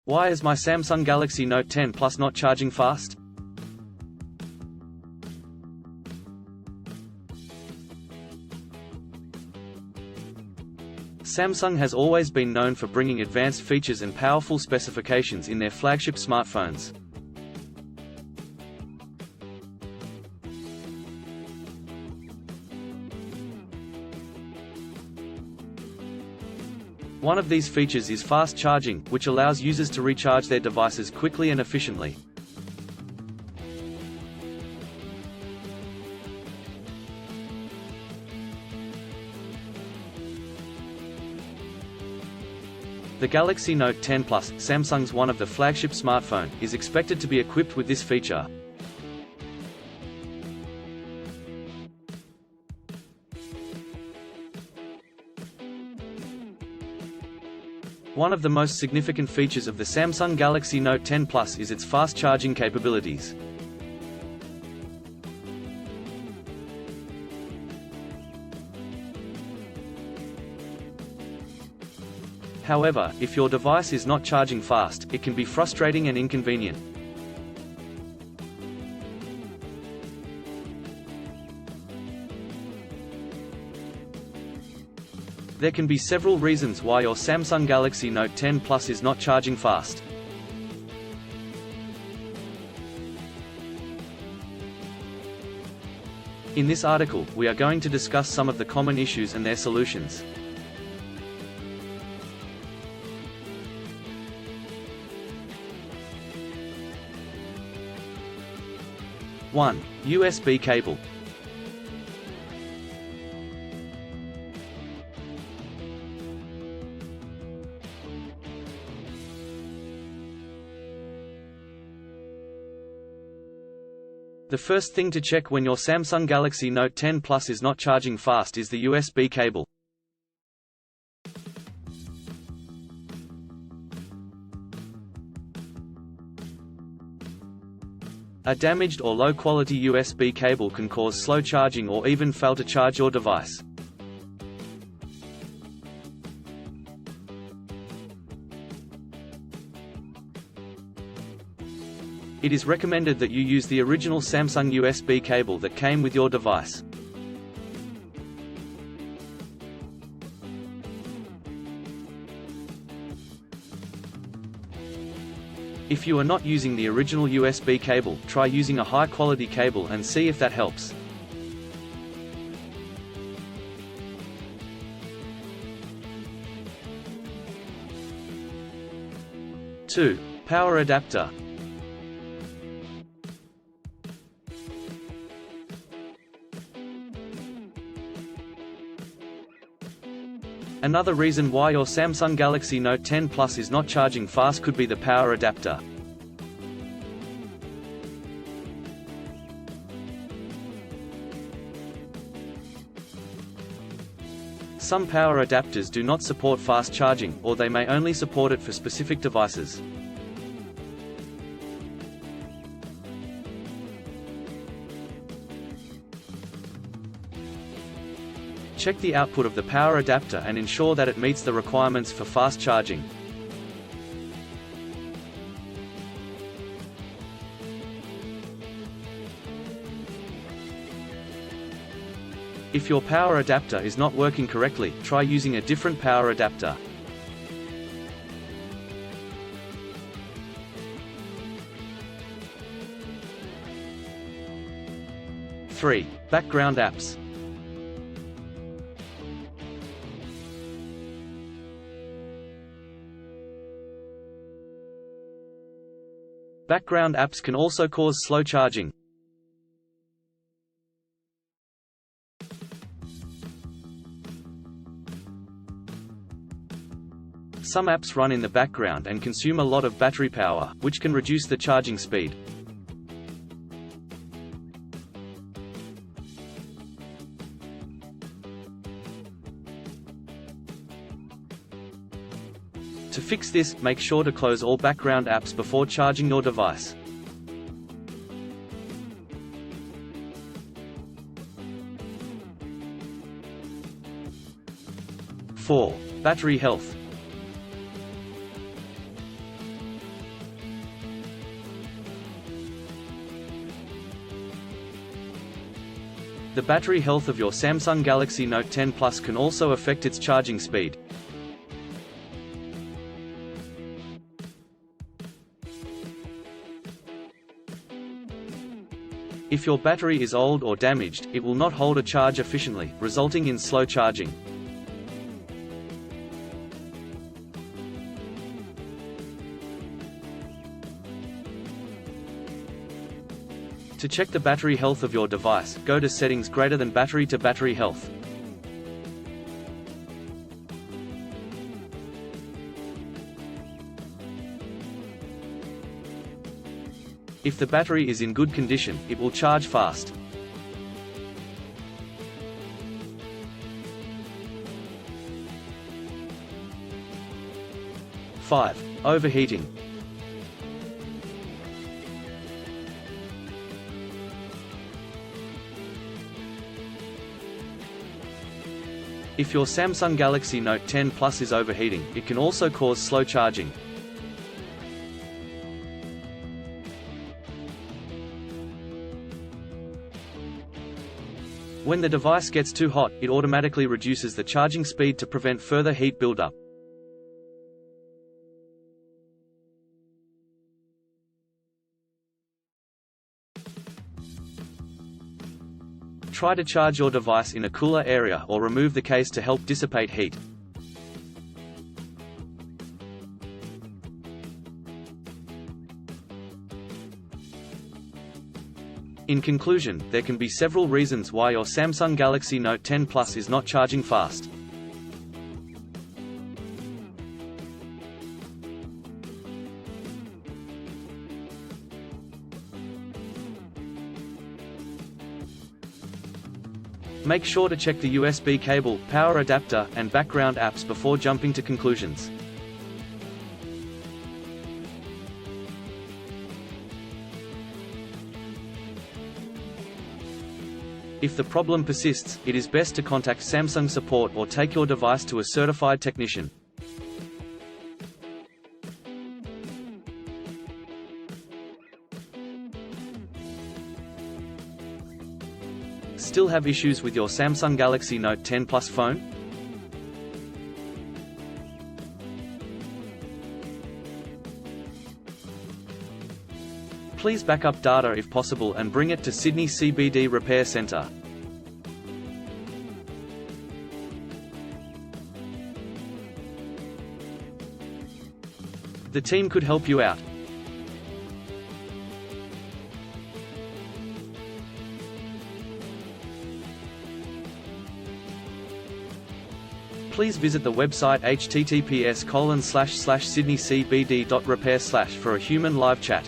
Why is my Samsung Galaxy Note 10 Plus not charging fast? Samsung has always been known for bringing advanced features and powerful specifications in their flagship smartphones. One of these features is fast charging, which allows users to recharge their devices quickly and efficiently. The Galaxy Note 10 Plus, Samsung's one of the flagship smartphone, is expected to be equipped with this feature. One of the most significant features of the Samsung Galaxy Note 10 Plus is its fast charging capabilities. However, if your device is not charging fast, it can be frustrating and inconvenient. There can be several reasons why your Samsung Galaxy Note 10 Plus is not charging fast. In this article, we are going to discuss some of the common issues and their solutions. One, USB cable. The first thing to check when your Samsung Galaxy Note 10 Plus is not charging fast is the USB cable. A damaged or low-quality USB cable can cause slow charging or even fail to charge your device. It is recommended that you use the original Samsung USB cable that came with your device. If you are not using the original USB cable, try using a high-quality cable and see if that helps. Two, power adapter. Another reason why your Samsung Galaxy Note 10 Plus is not charging fast could be the power adapter. Some power adapters do not support fast charging, or they may only support it for specific devices. Check the output of the power adapter and ensure that it meets the requirements for fast charging. If your power adapter is not working correctly, try using a different power adapter. Three, background apps. Background apps can also cause slow charging. Some apps run in the background and consume a lot of battery power, which can reduce the charging speed. To fix this, make sure to close all background apps before charging your device. Four, battery health. The battery health of your Samsung Galaxy Note 10 Plus can also affect its charging speed. If your battery is old or damaged, it will not hold a charge efficiently, resulting in slow charging. To check the battery health of your device, go to Settings greater than Battery to Battery Health. If the battery is in good condition, it will charge fast. Overheating. If your Samsung Galaxy Note 10 Plus is overheating, it can also cause slow charging. When the device gets too hot, it automatically reduces the charging speed to prevent further heat buildup. Try to charge your device in a cooler area or remove the case to help dissipate heat. In conclusion, there can be several reasons why your Samsung Galaxy Note 10 Plus is not charging fast. Make sure to check the USB cable, power adapter, and background apps before jumping to conclusions. If the problem persists, it is best to contact Samsung support or take your device to a certified technician. Still have issues with your Samsung Galaxy Note 10 Plus phone? Please back up data if possible and bring it to Sydney CBD Repair Centre. The team could help you out. Please visit the website https://sydneycbd.repair/ for a human live chat.